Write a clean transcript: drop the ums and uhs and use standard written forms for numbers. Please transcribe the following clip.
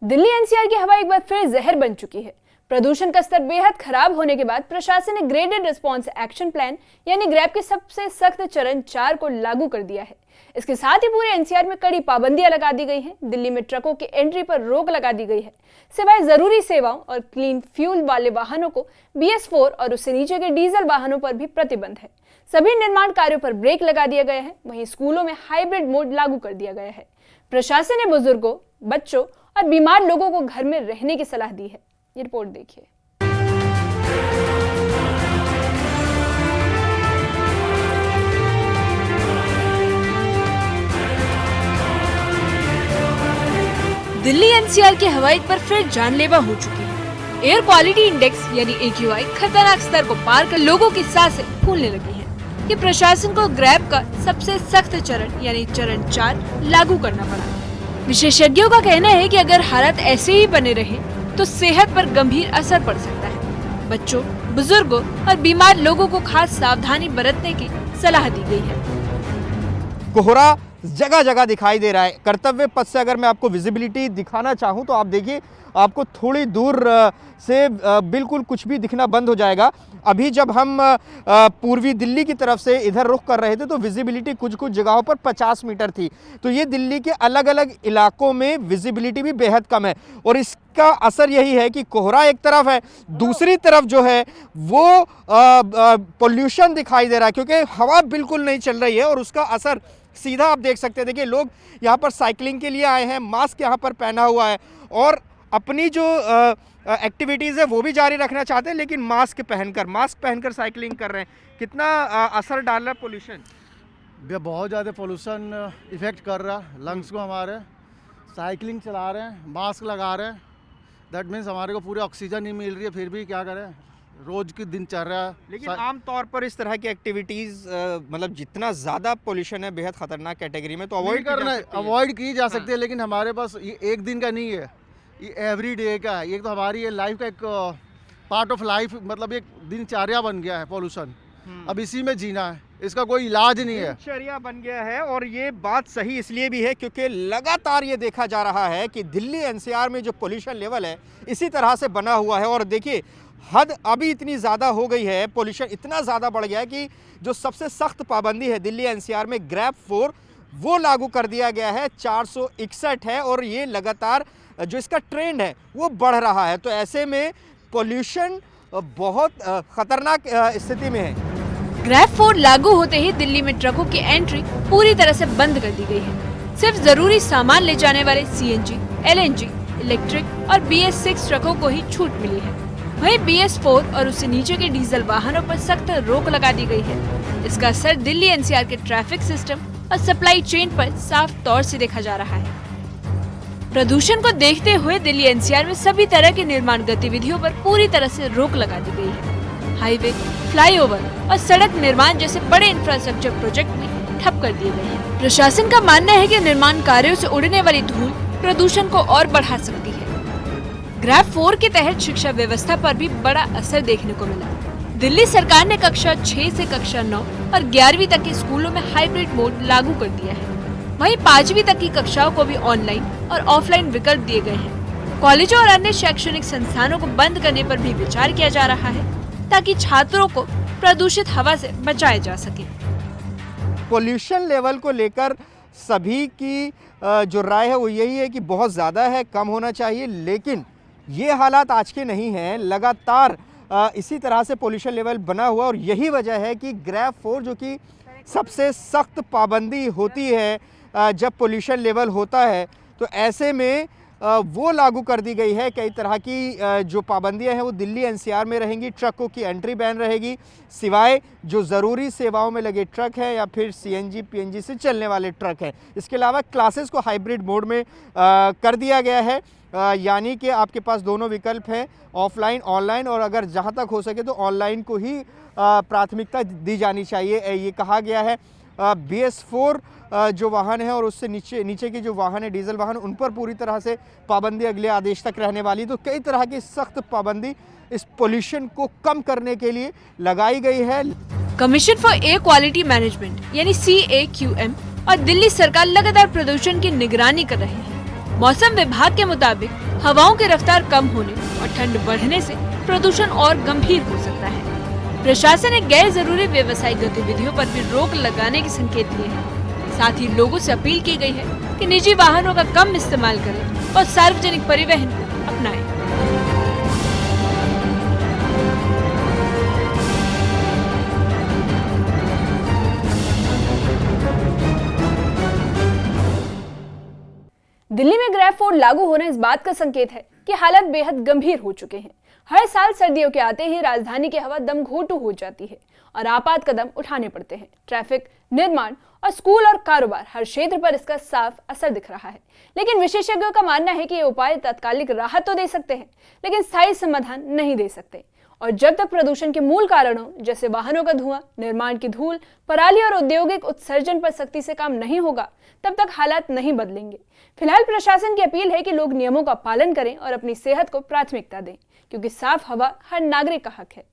Delhi NCR की हवा एक बार फिर जहर बन चुकी है। प्रदूषण का स्तर बेहद खराब होने के बाद प्रशासन ने ग्रेडेड रिस्पांस एक्शन प्लान यानी ग्रैप के सबसे सख्त चरण 4 को लागू कर दिया है। इसके साथ ही पूरे एनसीआर में कड़ी पाबंदियां लगा दी गई हैं। दिल्ली में ट्रकों की एंट्री पर रोक लगा दी गई है, सिवाय जरूरी सेवाओं और क्लीन फ्यूल वाले वाहनों को BS4 और उससे नीचे के डीजल वाहनों पर भी प्रतिबंध है। सभी निर्माण कार्यों पर ब्रेक लगा दिया गया है। वहीं स्कूलों में हाइब्रिड मोड लागू कर दिया गया है। प्रशासन ने बुजुर्गों, बच्चों और बीमार लोगों को घर में रहने की सलाह दी है। ये रिपोर्ट देखिए। दिल्ली एनसीआर की हवा एक बार फिर जानलेवा हो चुकी है। एयर क्वालिटी इंडेक्स यानी AQI खतरनाक स्तर को पार कर लोगों की सांसें फूलने लगी हैं। कि प्रशासन को ग्रैप का सबसे सख्त चरण यानी चरण 4 लागू करना पड़ा। विशेषज्ञों का कहना है कि अगर हालात ऐसे ही बने रहे तो सेहत पर गंभीर असर पड़ सकता है। बच्चों, बुजुर्गों और बीमार लोगों को खास सावधानी बरतने की सलाह दी गई है। कोहरा जगह जगह दिखाई दे रहा है। कर्तव्य पथ से अगर मैं आपको विजिबिलिटी दिखाना चाहूँ तो आप देखिए, आपको थोड़ी दूर से बिल्कुल कुछ भी दिखना बंद हो जाएगा। अभी जब हम पूर्वी दिल्ली की तरफ से इधर रुख कर रहे थे तो विजिबिलिटी कुछ कुछ जगहों पर 50 मीटर थी। तो ये दिल्ली के अलग अलग इलाकों में विजिबिलिटी भी बेहद कम है और इसका असर यही है कि कोहरा एक तरफ है, दूसरी तरफ जो है वो पोल्यूशन दिखाई दे रहा है, क्योंकि हवा बिल्कुल नहीं चल रही है और उसका असर सीधा आप देख सकते हैं। देखिए, लोग यहाँ पर साइकिलिंग के लिए आए हैं, मास्क यहाँ पर पहना हुआ है और अपनी जो एक्टिविटीज़ है वो भी जारी रखना चाहते हैं, लेकिन मास्क पहनकर साइकिलिंग कर रहे हैं। कितना असर डाल रहा है पोल्यूशन? बहुत ज़्यादा पोल्यूशन इफ़ेक्ट कर रहा है लंग्स को हमारे। साइकिलिंग चला रहे हैं, मास्क लगा रहे हैं, दैट मीन्स हमारे को पूरी ऑक्सीजन नहीं मिल रही है, फिर भी क्या करें, रोज की दिनचर्या। लेकिन आम तौर पर इस तरह की एक्टिविटीज़ मतलब जितना ज़्यादा पोल्यूशन है बेहद खतरनाक कैटेगरी में, तो अवॉइड की जा सकती है। लेकिन हमारे पास ये एक दिन का नहीं है, ये एवरी डे का है। ये तो हमारी ये लाइफ का एक पार्ट ऑफ लाइफ, मतलब एक दिनचर्या बन गया है पोल्यूशन। अब इसी में जीना है, इसका कोई इलाज नहीं है, दिनचर्या बन गया है। और ये बात सही इसलिए भी है क्योंकि लगातार ये देखा जा रहा है कि दिल्ली NCR में जो पोल्यूशन लेवल है इसी तरह से बना हुआ है। और देखिए, हद अभी इतनी ज़्यादा हो गई है, पोल्यूशन इतना ज़्यादा बढ़ गया है कि जो सबसे सख्त पाबंदी है दिल्ली NCR में ग्रैप 4 वो लागू कर दिया गया है। 461 है और ये लगातार जो इसका ट्रेंड है वो बढ़ रहा है। तो ऐसे में पोल्यूशन बहुत खतरनाक स्थिति में है। ग्रैप 4 लागू होते ही दिल्ली में ट्रकों की एंट्री पूरी तरह से बंद कर दी गई है। सिर्फ जरूरी सामान ले जाने वाले CNG, LNG, इलेक्ट्रिक और BS6 ट्रकों को ही छूट मिली है। वहीं BS4 और उससे नीचे के डीजल वाहनों पर सख्त रोक लगा दी गई है। इसका असर दिल्ली NCR के ट्रैफिक सिस्टम और सप्लाई चेन पर साफ तौर से देखा जा रहा है। प्रदूषण को देखते हुए दिल्ली NCR में सभी तरह की निर्माण गतिविधियों पर पूरी तरह से रोक लगा दी गई है। हाईवे, फ्लाईओवर और सड़क निर्माण जैसे बड़े इंफ्रास्ट्रक्चर प्रोजेक्ट भी ठप कर दिए गए हैं। प्रशासन का मानना है कि निर्माण कार्यों से उड़ने वाली धूल प्रदूषण को और बढ़ा सकती है। ग्रैप 4 के तहत शिक्षा व्यवस्था पर भी बड़ा असर देखने को मिला। दिल्ली सरकार ने कक्षा 6 से कक्षा 9 और 11वीं तक के स्कूलों में हाइब्रिड मोड लागू कर दिया है। वहीं 5वीं तक की कक्षाओं को भी ऑनलाइन और ऑफलाइन विकल्प दिए गए हैं। कॉलेजों और अन्य शैक्षणिक संस्थानों को बंद करने पर भी विचार किया जा रहा है ताकि छात्रों को प्रदूषित हवा से बचाया जा सके। पोल्यूशन लेवल को लेकर सभी की जो राय है वो यही है कि बहुत ज़्यादा है, कम होना चाहिए। लेकिन ये हालात आज के नहीं हैं, लगातार इसी तरह से पोल्यूशन लेवल बना हुआ और यही वजह है कि ग्रैप 4 जो कि सबसे सख्त पाबंदी होती है जब पोल्यूशन लेवल होता है, तो ऐसे में वो लागू कर दी गई है। कई तरह की जो पाबंदियां हैं वो दिल्ली NCR में रहेंगी। ट्रकों की एंट्री बैन रहेगी, सिवाय जो ज़रूरी सेवाओं में लगे ट्रक हैं या फिर CNG PNG से चलने वाले ट्रक हैं। इसके अलावा क्लासेस को हाइब्रिड मोड में कर दिया गया है, यानी कि आपके पास दोनों विकल्प हैं, ऑफलाइन, ऑनलाइन, और अगर जहां तक हो सके तो ऑनलाइन को ही प्राथमिकता दी जानी चाहिए। ये कहा गया है। BS4 जो वाहन है और उससे नीचे के जो वाहन है, डीजल वाहन, उन पर पूरी तरह से पाबंदी अगले आदेश तक रहने वाली। तो कई तरह की सख्त पाबंदी इस पोल्यूशन को कम करने के लिए लगाई गई है। Commission for air quality management यानी CAQM और दिल्ली सरकार लगातार प्रदूषण की निगरानी कर रहे हैं। मौसम विभाग के मुताबिक हवाओं की रफ्तार कम होने और ठंड बढ़ने से प्रदूषण और गंभीर हो सकता है। प्रशासन ने गैर जरूरी व्यवसायिक गतिविधियों पर भी रोक लगाने के संकेत दिए हैं। साथ ही लोगों से अपील की गई है कि निजी वाहनों का कम इस्तेमाल करें और सार्वजनिक परिवहन को अपनाएं। दिल्ली में ग्रैब फूड लागू होना इस बात का संकेत है कि हालात बेहद गंभीर हो चुके हैं। हर साल सर्दियों के आते ही राजधानी की हवा दम घोंटू हो जाती है और आपात कदम उठाने पड़ते हैं। ट्रैफिक, निर्माण और स्कूल और कारोबार, हर क्षेत्र पर इसका साफ असर दिख रहा है। लेकिन विशेषज्ञों का मानना है कि ये उपाय तात्कालिक राहत तो दे सकते हैं, लेकिन स्थायी समाधान नहीं दे सकते। और जब तक प्रदूषण के मूल कारणों जैसे वाहनों का धुआं, निर्माण की धूल, पराली और औद्योगिक उत्सर्जन पर सख्ती से काम नहीं होगा, तब तक हालात नहीं बदलेंगे। फिलहाल प्रशासन की अपील है कि लोग नियमों का पालन करें और अपनी सेहत को प्राथमिकता दें, क्योंकि साफ हवा हर नागरिक का हक है।